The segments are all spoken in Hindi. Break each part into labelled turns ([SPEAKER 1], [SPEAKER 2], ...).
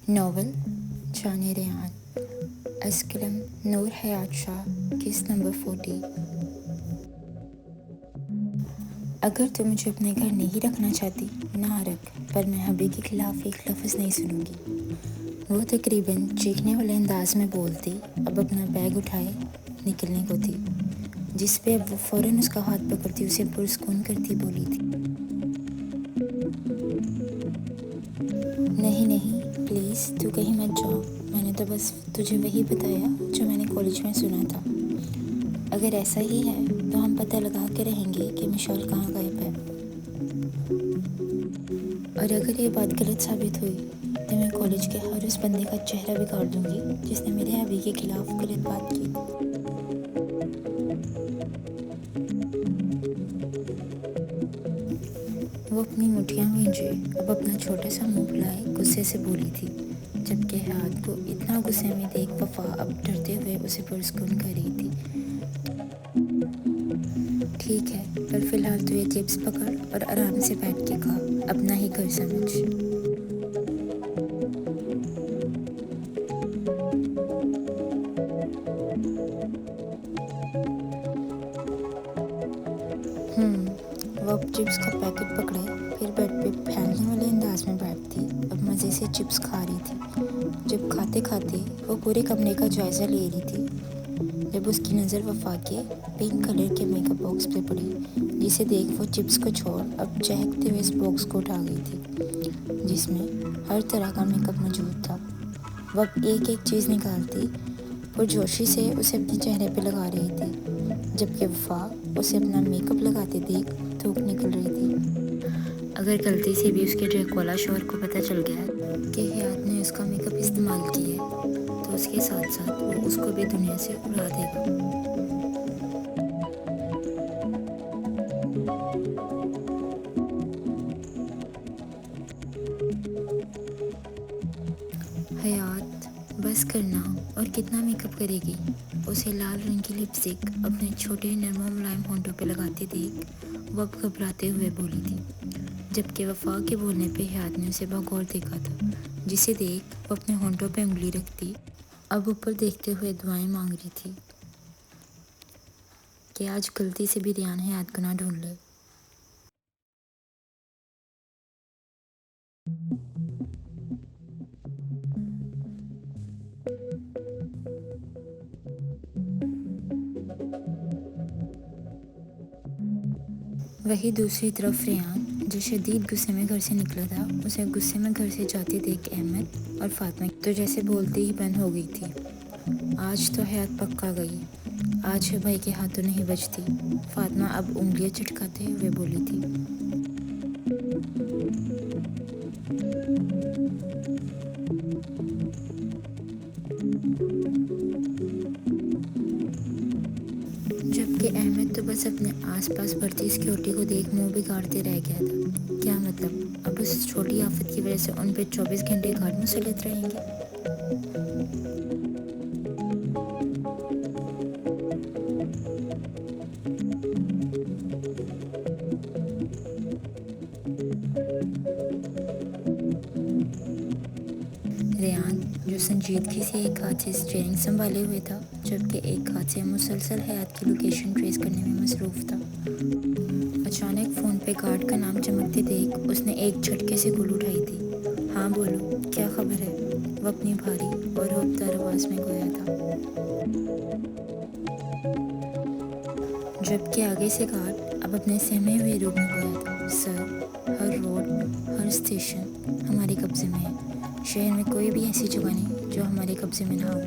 [SPEAKER 1] नावल जाने रेहान, अस्कलम नूर हयात शाह, केस नंबर 40। अगर तुम मुझे अपने घर नहीं रखना चाहती ना रख, पर मैं हबी के खिलाफ एक लफ्ज़ नहीं सुनूंगी। वो तकरीबन चीखने वाले अंदाज में बोलती, अब अपना बैग उठाए निकलने को थी, जिस पे अब वो फ़ौरन उसका हाथ पकड़ती उसे पुरस्कून करती बोली थी, नहीं नहीं प्लीज़ तू कहीं मत जाओ, मैंने तो बस तुझे वही बताया जो मैंने कॉलेज में सुना था। अगर ऐसा ही है तो हम पता लगा के रहेंगे कि मिशाल कहाँ गायब है, और अगर ये बात गलत साबित हुई तो मैं कॉलेज के हर उस बंदे का चेहरा बिगाड़ दूंगी जिसने मेरे अभी के खिलाफ गलत बात की। वो अपनी मुठ्ठियाँ भींचे, अब अपना छोटा सा मुंह फुलाए गुस्से से बोली थी, जबकि हयात को इतना गुस्से में देख वफा अब डरते हुए उसे पुरस्कून कर रही थी। ठीक है, पर फिलहाल तो ये चिप्स पकड़ और आराम से बैठ के खा, अपना ही घर समझ। वो अब चिप्स का पैकेट पकड़े, फिर बेड पे फैलने वाले अंदाज में बैठती, अब मज़े से चिप्स खा रही थी। जब खाते खाते वो पूरे कमरे का जायज़ा ले रही थी, जब उसकी नज़र वफा के पिंक कलर के मेकअप बॉक्स पे पड़ी, जिसे देख वो चिप्स को छोड़ अब चहकते हुए इस बॉक्स को उठा गई थी, जिसमें हर तरह का मेकअप मौजूद था। वह अब एक एक चीज़ निकालती पुरजोशी से उसे अपने चेहरे पे लगा रही थी, जबकि वफा उसे अपना मेकअप लगाते देख थूक निकल रही थी। अगर गलती से भी उसके ड्रैकुला शौहर को पता चल गया कि हयात ने उसका मेकअप इस्तेमाल किया है, तो उसके साथ साथ वो उसको भी दुनिया से उड़ा देगा। हयात बस करना, और कितना मेकअप करेगी। उसे लाल रंग की लिपस्टिक अपने छोटे नरम मुलायम होंठों पे लगाते देख वो अब घबराते हुए बोली थी, जबकि वफा के बोलने पे हयात ने उसे बगौर देखा था, जिसे देख वो अपने होंठों पे उंगली रखती, अब ऊपर देखते हुए दुआएं मांग रही थी कि आज गलती से भी रियान हयात को ना ढूंढ ले। वही दूसरी तरफ रेहान, जो शदीद गुस्से में घर से निकला था, उसे गुस्से में घर से जाते देख अहमद और फातिमा तो जैसे बोलते ही बंद हो गई थी। आज तो हयात पक्का गई, आज भाई के हाथों नहीं बचती, फातिमा अब उंगलियां चटकाते हुए बोली थी। जबकि अहमद तो बस अपने आसपास बढ़ती सिक्योरिटी को देख मुंह बिगाड़ते रह गया था। क्या मतलब, अब उस छोटी आफत की वजह से उन पे 24 घंटे गार्ड मुसल्लत रहेंगे। रेहान, जो संजीदगी से एक हाथ से स्टीयरिंग संभाले हुए था, जबकि एक हाथ से मुसलसल हयात की लोकेशन ट्रेस करने में मसरूफ था, अचानक फ़ोन पे गार्ड का नाम चमकते देख उसने एक झटके से गुल उठाई थी। हाँ बोलो, क्या खबर है, वो अपनी भारी और रोबदार आवाज़ में गोया था, जबकि आगे से गार्ड अब अपने सहमे हुए रूप में गोया था। सर, हर रोड, हर स्टेशन हमारे कब्ज़े में है। शहर में कोई भी ऐसी जगह नहीं जो हमारे कब्ज़े में ना हो।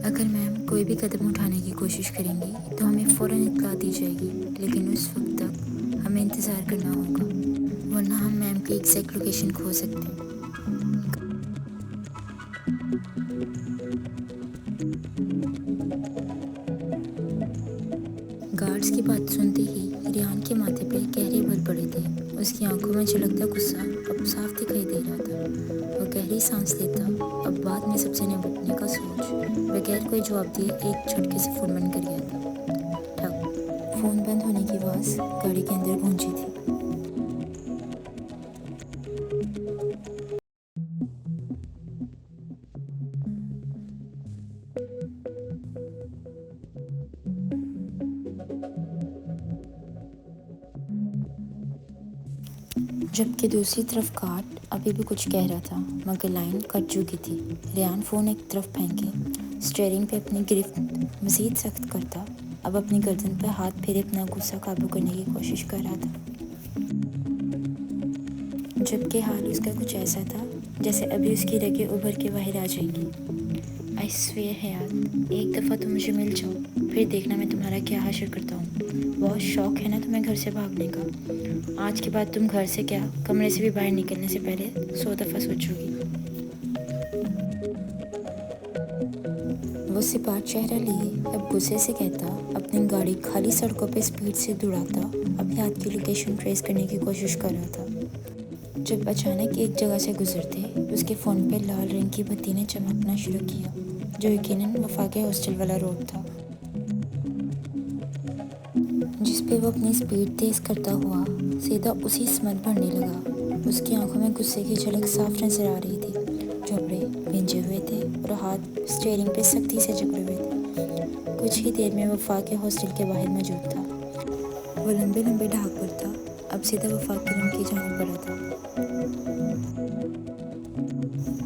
[SPEAKER 1] अगर मैम कोई भी कदम उठाने की कोशिश करेंगी तो हमें फ़ौरन इत्तला दी जाएगी, लेकिन उस वक्त तक हमें इंतज़ार करना होगा, वरना हम मैम की एग्जैक्ट लोकेशन खो सकते हैं। गार्ड्स की बात सुनते ही रेहान के माथे पे गहरे बल पड़े थे। उसकी आंखों में झलकता गुस्सा अब साफ दिखाई दे रहा था। वह गहरी सांस लेता, अब बाद में सबसे निपटने का सोच, बगैर कोई जवाब दिए एक झटके से फ़ोन बंद कर गया था। ठक, फ़ोन बंद होने की आवाज़ गाड़ी के अंदर गूंजी थी। जबकि दूसरी तरफ कार्ड अभी भी कुछ कह रहा था, मगर लाइन कट चुकी थी। रेयान फ़ोन एक तरफ फेंके स्टीयरिंग पे अपनी गिरफ्त मज़ीद सख्त करता। अब अपनी गर्दन पर हाथ फेरे अपना गुस्सा काबू करने की कोशिश कर रहा था, जबकि हाल उसका कुछ ऐसा था जैसे अभी उसकी रगें उभर के बाहर आ जाएंगी। आई स्वेयर हयात, एक दफ़ा तुम मुझे मिल जाओ, फिर देखना मैं तुम्हारा क्या हासिल करता हूँ। बहुत शौक है ना तुम्हें घर से भागने का। आज के बाद तुम घर से क्या, कमरे से भी बाहर निकलने से पहले 100 दफ़ा सोचोगी। वो सिपाट चेहरा लिए अब गुस्से से कहता, अपनी गाड़ी खाली सड़कों पे स्पीड से दौड़ाता। अब याद की लोकेशन ट्रेस करने की कोशिश कर रहा था, जब अचानक एक जगह से गुजरते उसके फ़ोन पे लाल रंग की बत्ती ने चमकना शुरू किया, जो यकीनन वफा के हॉस्टल वाला रोड था, जिस पे वो अपनी स्पीड तेज़ करता हुआ सीधा उसी स्मत भरने लगा। उसकी आंखों में गुस्से की झलक साफ नजर आ रही थी। जबड़े भिंजे हुए थे और हाथ स्टीयरिंग पे सख्ती से जकड़े हुए थे। कुछ ही देर में वफा के हॉस्टल के बाहर मौजूद था। वो लंबे लंबे ढाक पर था, अब सीधा वफा के रूम की जाने पड़ा था।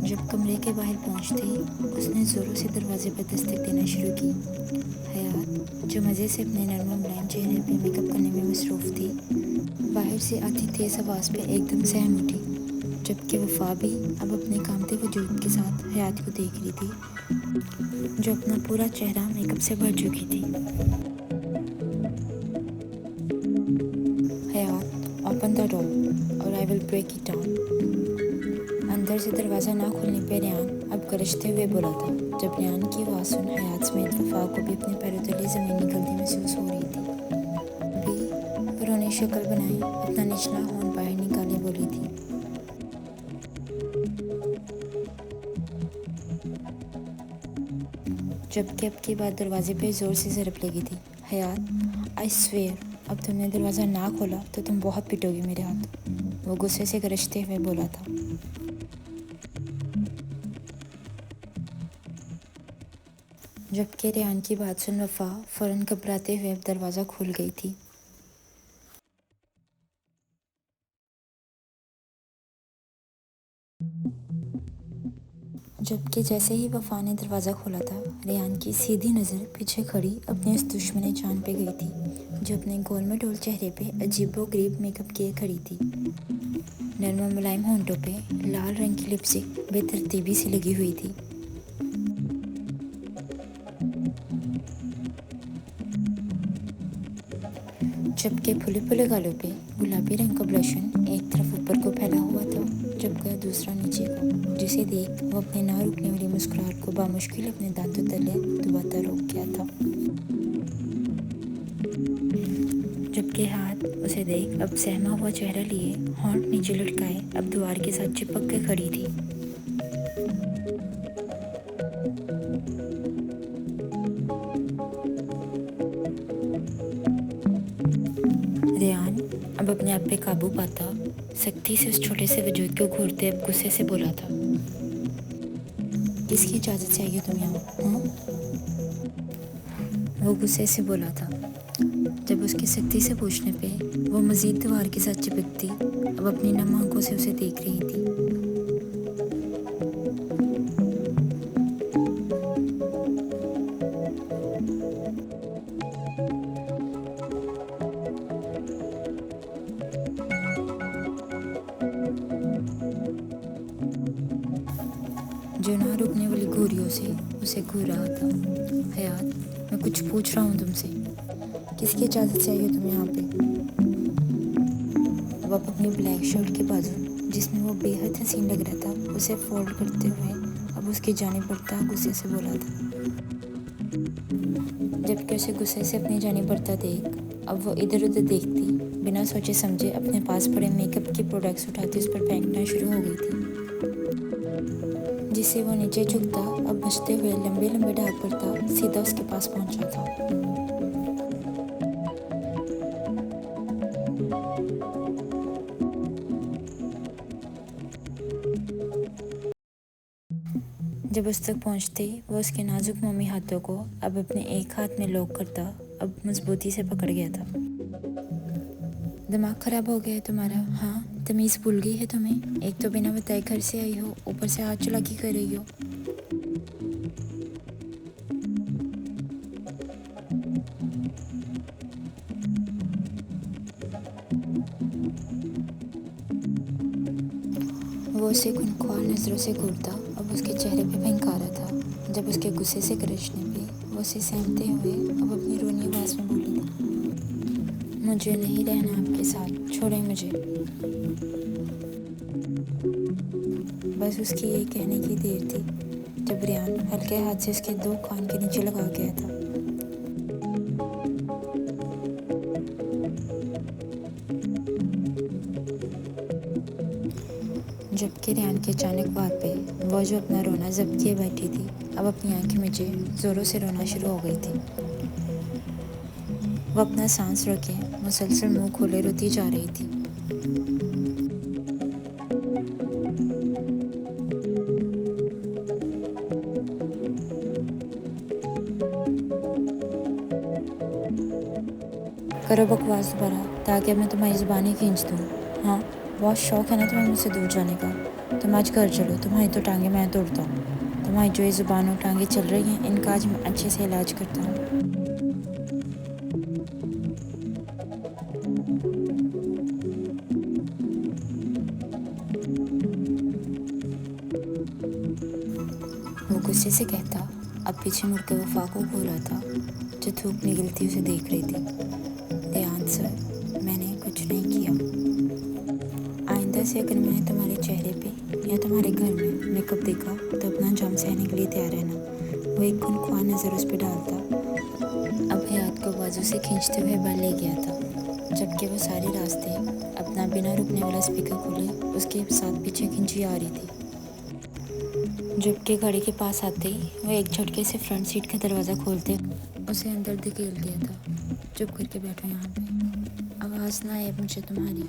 [SPEAKER 1] जब कमरे के बाहर पहुंचते ही उसने ज़ोरों से दरवाजे पर दस्तक देना शुरू की। हयात, जो मज़े से अपने नरम मुलायम चेहरे पे मेकअप करने में मसरूफ़ थी, बाहर से आती तेज़ आवाज़ पे एकदम सहम उठी, जबकि वफा भी अब अपने कामते वजूद के साथ हयात को देख रही थी, जो अपना पूरा चेहरा मेकअप से भर चुकी थी। हयात, ओपन द डोर और I will break it down. अंदर से दरवाज़ा ना खुलने पर रेयान अब गरजते हुए बोला था। जब रेयान की आवाज़ सुन हयात समेत वफा को भी अपने पैरों तले ज़मीन निकलती महसूस हो रही थी। अभी उन्होंने शक्ल बनाई, अपना निचला होंठ बाहर निकाले बोली थी, जबकि अब की बात दरवाजे पे ज़ोर से ज़रब लगी थी। हयात, आई स्वेयर, अब तुमने दरवाज़ा ना खोला तो तुम बहुत पिटोगी मेरे हाथ, वो गुस्से से गरजते हुए बोला था। जबकि रेयान की बात सुन वफा फ़ौरन घबराते हुए दरवाज़ा खुल गई थी। जबकि जैसे ही वफा ने दरवाज़ा खोला था, रेयान की सीधी नज़र पीछे खड़ी अपने उस दुश्मन जान पे गई थी, जो अपने गोल मटोल चेहरे पे अजीबोगरीब मेकअप किए खड़ी थी। नरम मुलायम होंठों पे लाल रंग की लिपस्टिक बेतरतीबी से लगी हुई थी, जबकि फुले फुले गालों पे गुलाबी रंग का ब्लशन एक तरफ ऊपर को फैला हुआ था, जबकि दूसरा नीचे को, जिसे देख वो अपने ना रुकने वाली मुस्कुराहट को बामुश्किल अपने दांतों तले दबाता रोक गया था। जबकि हाथ उसे देख अब सहमा हुआ चेहरा लिए होंठ नीचे लटकाए अब दीवार के साथ चिपक के खड़ी थी। रेयान अब अपने आप पे काबू पाता सख्ती से उस छोटे से वजूद को घूरते अब गुस्से से बोला था, किसकी इजाज़त से आई हो तुम यहाँ? वो गुस्से से बोला था, जब उसकी सख्ती से पूछने पे वो मज़ीद दीवार के साथ चिपकती अब अपनी नम आंखों से उसे देख रही थी। जो ना रुकने वाली घूरियों से उसे घूर रहा था। हयात, मैं कुछ पूछ रहा हूँ तुमसे, किसकी इजाज़त से आई हो तुम यहाँ पे? अब आप अपनी ब्लैक शर्ट के बाजू जिसमें वो बेहद हसीन लग रहा था उसे फोल्ड करते हुए अब उसकी जानिब बढ़ता गुस्से से बोला था, जबकि उसे गुस्से से अपनी जानिब बढ़ता देख अब वो इधर उधर देखती बिना सोचे समझे अपने पास पड़े मेकअप के प्रोडक्ट्स उठाती उस पर फेंकना शुरू हो गई थी, जिससे वो नीचे झुकता अब बचते हुए लंबे लंबे ढाक पड़ता सीधा उसके पास पहुंचा था। जब उस तक पहुंचते वो उसके नाजुक मोमी हाथों को अब अपने एक हाथ में लॉक करता अब मजबूती से पकड़ गया था। दिमाग खराब हो गया है तुम्हारा? हाँ, तमीज़ भूल गई है तुम्हें? एक तो बिना बताए घर से आई हो, ऊपर से हाथ चालाकी कर रही हो। वो उसे खूनख्वार नज़रों से घूरता, अब उसके चेहरे पे भयंकर आ रहा था। जब उसके गुस्से से गरजने पे वो उसे सहमते हुए अब अपनी रोनी आवाज़ में बोली, मुझे नहीं रहना आपके साथ, छोड़ें मुझे। बस उसकी यही कहने की देर थी जब रियान हल्के हाथ से उसके दो कान के नीचे लगा गया था। जबकि रियान के अचानक बात पे वो जो अपना रोना जब्त किए बैठी थी, अब अपनी आंखें मीचे ज़ोरों से रोना शुरू हो गई थी। वो अपना सांस रोके मुसलसल मुंह खोले रोती जा रही थी। करो बकवास दोबारा, ताकि अब मैं तुम्हारी ज़ुबानी खींच दूँ। हाँ, बहुत शौक है ना तुम्हें मुझसे दूर जाने का। तुम आज घर चलो, तुम्हारी तो टांगे मैं तोड़ता हूँ। तुम्हारी जो ये ज़ुबान और टांगे चल रही हैं, इनका आज मैं अच्छे से इलाज करता हूँ। वो गुस्से से कहता, अब पीछे मुड़कर वफा को घूर रहा था जो धूप निकलती उसे देख रही थी। ध्यान सर, मैंने कुछ नहीं किया। आइंदा से अगर मैंने तुम्हारे चेहरे पे या तुम्हारे घर में मेकअप देखा तो अपना जाम सहने के लिए तैयार रहना। वो एक खूनख्वार नज़र उस पर डालता, अब हयात को बाजू से खींचते हुए बाहर ले गया था। जबकि वो सारे रास्ते अपना बिना रुकने वाला स्पीकर खोले उसके साथ पीछे खींची आ रही थी। जबकि गाड़ी के पास आते ही वो एक झटके से फ्रंट सीट का दरवाज़ा खोलते उसे अंदर धकेल दिया था। चुप करके बैठो यहाँ पे, आवाज़ ना आए मुझे तुम्हारी।